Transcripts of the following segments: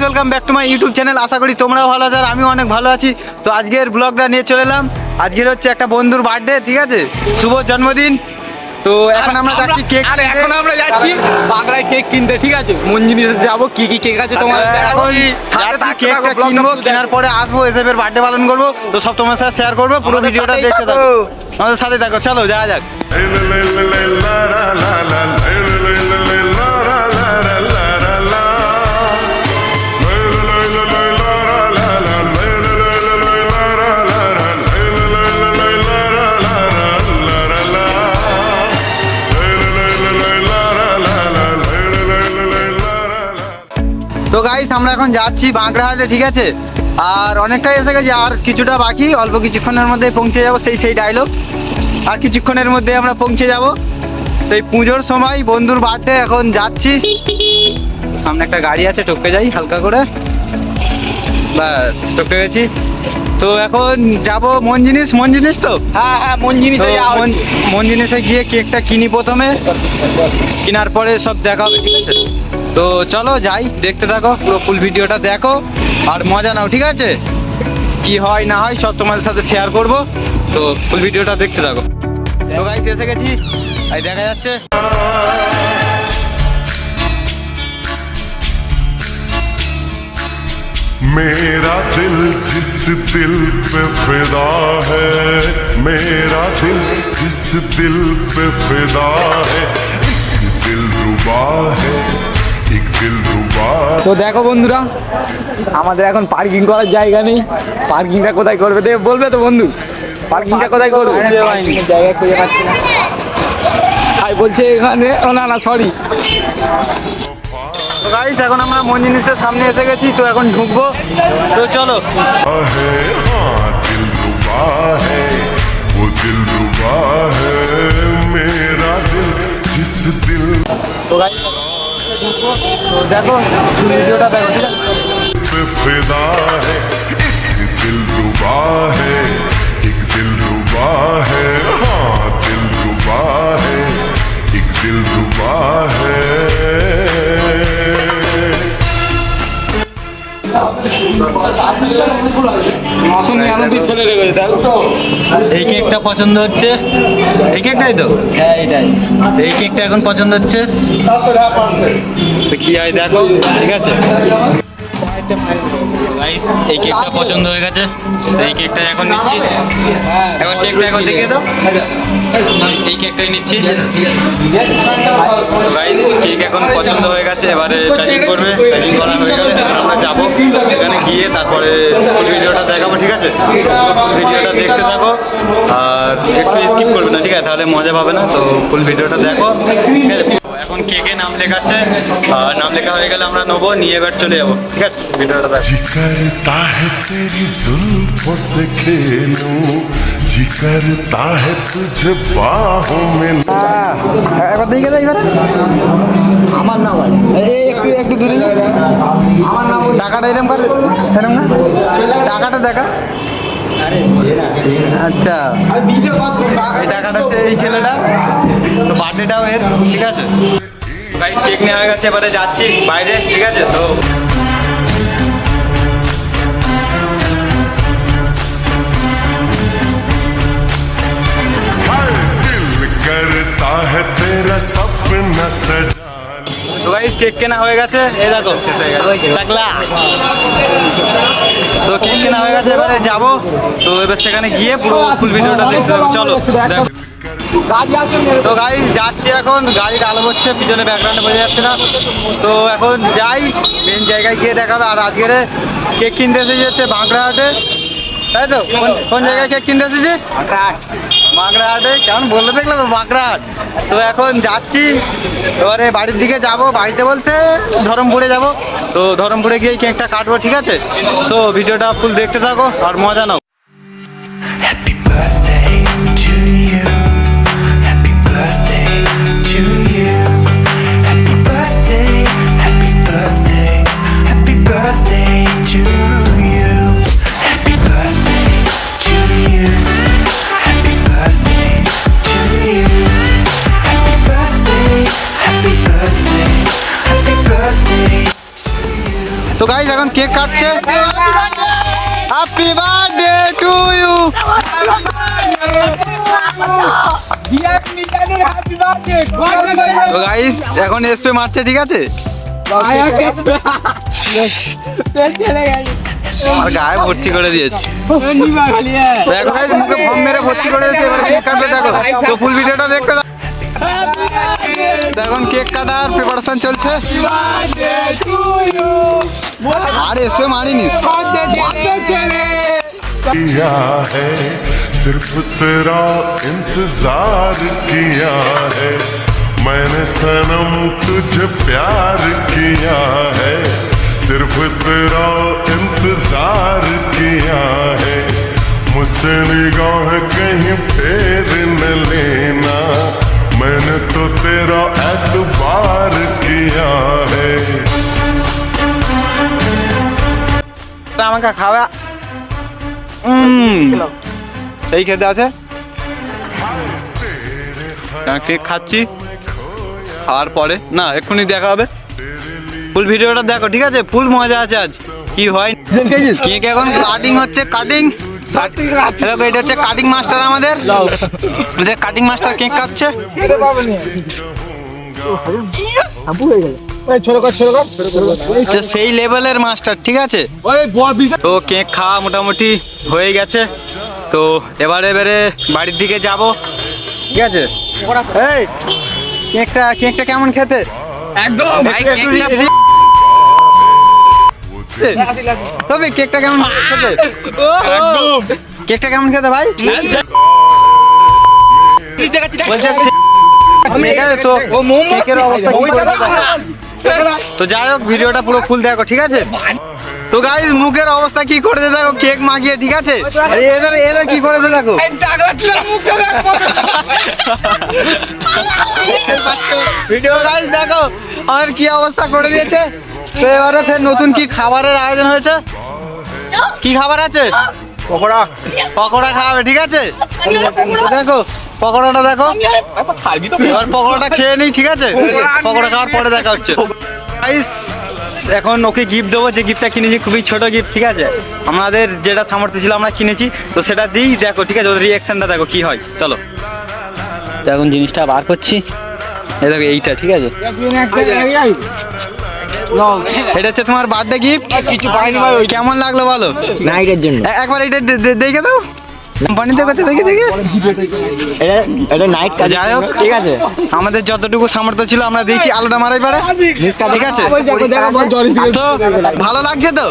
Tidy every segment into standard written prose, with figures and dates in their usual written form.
Welcome back to my YouTube channel. আশা করি তোমরাও ভালো আছো আর আমি অনেক ভালো আছি। তো আজকের ব্লগটা নিয়ে চলে এলাম। আজকের হচ্ছে একটা বন্ধুর বার্থডে, ঠিক আছে, শুভ জন্মদিন। তো এখন আমরা যাচ্ছি কেক, আর এখন আমরা যাচ্ছি বাগড়ায় কেক কিনতে, ঠিক আছে। মন জিনিস যাবো, কি কি কেক আছে তোমার এখন কেকটা কিনবো, কেনার পরে আসবো, এসবের বার্থডে পালন করবো। তো সব তোমার সাথে শেয়ার করবো, পুরো ভিডিওটা দেখতে থাকো, আমাদের সাথে থাকো। চলো যাওয়া যাক। তো গাইস আমরা এখন যাচ্ছি বাঁকড়াহাটে, ঠিক আছে। আর অনেকটাই এসে গেছি, আর কিছুটা বাকি, অল্প কিছুক্ষণের মধ্যে পৌঁছে যাবো। সেই ডায়লগ, আর কিছুক্ষণের মধ্যে আমরা পৌঁছে যাব। তো এই পুজোর সময় বন্ধুর বার্থডে, এখন যাচ্ছি। সামনে একটা গাড়ি আছে, টপকে যাই হালকা করে, ব্যাস টপকে গেছি। তো এখন যাব মন জিনিস তো হ্যাঁ হ্যাঁ মন জিনিসে গিয়ে কেকটা কিনি প্রথমে, কেনার পরে সব দেখা হবে, ঠিক আছে। তো চলো যাই, দেখতে থাকো, পুরো ফুল ভিডিওটা দেখো আর মজা নাও, ঠিক আছে। কি হয় না হয় সব তোমাদের সাথে শেয়ার করব, তো ফুল ভিডিওটা দেখতে থাকো। তো গাইস এসে গেছি, এই দেখা যাচ্ছে। मेरा दिल जिस दिल पे फिदा है, मेरा दिल जिस दिल पे फिदा है, एक दिल रुबा है, एक दिल रुबा। তো দেখো বন্ধুরা, আমাদের এখন পার্কিং করার জায়গা নেই। পার্কিংটা কোথায় করবে দেব, বলবে তো বন্ধু? পার্কিংটা কোথায় করবে? জায়গা খুঁজে পাচ্ছি না। আর বলছে এখানে, ও না না সরি। তো গাইস এখন আমরা মন জিনিসের সামনে এসে গেছি, তো এখন ঢুকবো, তো চলো। है हाँ दिल रुबा है, वो दिल रुबा है, मेरा दिल जिस दिल তো গাইস ঢুকবো, তো দেখো ভিডিওটা দেখো, ঠিক আছে। पे फिदा है, एक दिल रुबा है, एक दिल रुबा है, हाँ दिल रुबा है, एक दिल रुबा है। মৌসুমি আনন্দ ফেলে রেখেছে, দেখো। এই কেকটা পছন্দ হচ্ছে, এই কেকটাই তো, হ্যাঁ এটাই। এই কেকটা এখন পছন্দ হচ্ছে, তো কি হয় দেখো, ঠিক আছে। গাইস এই কেকটা পছন্দ হয়ে গেছে, তো এই কেকটা এখন নিচ্ছি। এখন কেকটা এখন দেখিয়ে দাও, এই কেকটাই নিচ্ছি। গাইস কেক এখন পছন্দ হয়ে গেছে, এবারে প্যাকিং করবে। প্যাকিং করা হয়ে গেলে আমরা যাবো এখানে গিয়ে, তারপরে ফুল ভিডিওটা দেখাবো, ঠিক আছে। ফুল ভিডিওটা দেখতে থাকো আর একটু স্কিপ করবে না, ঠিক আছে, তাহলে মজা পাবে না। তো ফুল ভিডিওটা দেখো, ঠিক আছে। এখন কেকে নাম লেখাচ্ছে, আর নাম লেখা হয়ে গেলে আমরা নেবো, নিয়ে এবার চলে যাবো, ঠিক আছে। ভিডিওটা দেখো। जी करता है तेरी जुल्फों से खेलूं, जी करता है तुझे बाहों में। একবার দেখে দেয় এবার আমার নাম এই একটু একটু দূরে আমার নাম টাকাটা এরকম করে, এরকম না, টাকাটা দেখা। আচ্ছা এই টাকাটা হচ্ছে এই ছেলেটা, তো বার্থডেটাও এর, ঠিক আছে। গাইস কেক নেওয়া হয়ে গেছে, এবারে যাচ্ছি বাইরে, ঠিক আছে। তো दिल करता है तेरा सपना सजा। তো গাইস কেক কেনা হয়ে গেছে, এই দেখো টাকলা। তো কেক কেনা হয়ে গেছে, এবারে যাবো। তো এবার সেখানে গিয়ে পুরো ফুল ভিডিওটা দেখতে হবে, চলো দেখো। তো গাইস যাচ্ছি এখন, গাড়িটা আলো হচ্ছে, পিছনে ব্যাকগ্রাউন্ডে বোঝা যাচ্ছে না। তো এখন যাই, মেন জায়গায় গিয়ে দেখাবে। আর আজকের কেক কিনতে এসেছি হচ্ছে বাঁকড়াহাটে, তাই তো? কোন জায়গায় কেক কিনতে এসেছি? বাঁকড়াহাটে। কেমন বললে দেখলাম তো, বাঁকড়াহাট। তো এখন যাচ্ছি, এবারে বাড়ির দিকে যাব। বাড়িতে বলতে ধরমপুরে যাব। তো ধরমপুরে গিয়ে কেকটা কাটবো, ঠিক আছে। তো ভিডিওটা ফুল দেখতে থাকো আর মজা নাও। Happy এখন কেক কাটছে। Happy birthday to you. তো গাইস এখন স্প্রে মারছে, ঠিক আছে? আমার গায়ে ভর্তি করে দিয়েছে। দেখো guys, মুখে ফর্ম মেরে ভর্তি করে দিয়েছে। এবার কেক কাটবে, দেখো। তো ফুল ভিডিওটা দেখতে থাকো। এখন কেক কাটার প্রিপারেশন চলছে। আর স্প্রে মারিনি। किया है सिर्फ तेरा इंतजार किया है मैंने सनम तुझे प्यार किया है सिर्फ तेरा इंतजार किया है मुझसे निगाह कहीं फेर न लेना मैंने तो तेरा एतबार किया है আমাকে খাওয়া এই খেতে আছে। কেক খাচ্ছি, খাওয়ার পরে না এক্ষুনি দেখা হবে। ফুল ভিডিওটা দেখো, ঠিক আছে? ফুল মজা আছে আজ। কি হয় কেক এখন কাটিং হচ্ছে, কাটিং। দেখো এটা হচ্ছে কাটিং মাস্টার, আমাদের কাটিং মাস্টার কেক কাটছে। সেই লেভেলের মাস্টার, ঠিক আছে? তো কেক খাওয়া মোটামুটি হয়ে গেছে। তো এবারে বাড়ির দিকে যাব, ঠিক আছে? এই কেকটা কেমন খেতে? একদম তবে কেকটা কেমন খেতে? একদম কেকটা কেমন খেতে ভাই? তো যাই হোক, ভিডিওটা পুরো ফুল দেখো, ঠিক আছে? তো গাইস মুখের অবস্থা কি করেছে দেখো, কেক মাখিয়ে, ঠিক আছে? এরা কি করেছে দেখো। ভিডিও গাইস দেখো আমার কি অবস্থা করে দিয়েছে। তো এবারে ফের নতুন কি খাবারের আয়োজন হয়েছে। কি খাবার আছে? পকোড়া খাওয়াবে, ঠিক আছে? দেখো পকোড়াটা দেখো। এবার পকোড়াটা খেয়ে নিই, ঠিক আছে? পকোড়া খাওয়ার পরে দেখা হচ্ছে। এখন ওকে গিফট দেবো, যে গিফটটা কিনেছি খুবই ছোট গিফট, ঠিক আছে? আমাদের যেটা সামর্থ্য ছিল আমরা কিনেছি, তো সেটা দিই, দেখো, ঠিক আছে? ওর রিয়াকশনটা দেখো কি হয়। চলো এখন জিনিসটা বার করছি। এই দেখো এইটা, ঠিক আছে? এটা হচ্ছে তোমার বার্থডে গিফট। কিছু পাইনি ভাই। কেমন লাগলো বলো? নাইটের জন্য একবার এটা দেখে দাও। কোম্পানিতে কাছে দেখে এটা নাইট কাজ। যাই হোক, ঠিক আছে, আমাদের যতটুকু সামর্থ্য ছিল আমরা দিয়েছি। আলোটা মারাই পারে, ঠিক আছে? তো ভালো লাগছে তো?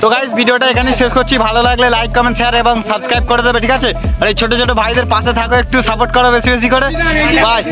তো গাইস ভিডিওটা এখানে শেষ করছি। ভালো লাগলে লাইক, কমেন্ট, শেয়ার এবং সাবস্ক্রাইব করে দেবে, ঠিক আছে? আর এই ছোট ছোট ভাইদের পাশে থাকো, একটু সাপোর্ট করো বেশি বেশি করে। বাই।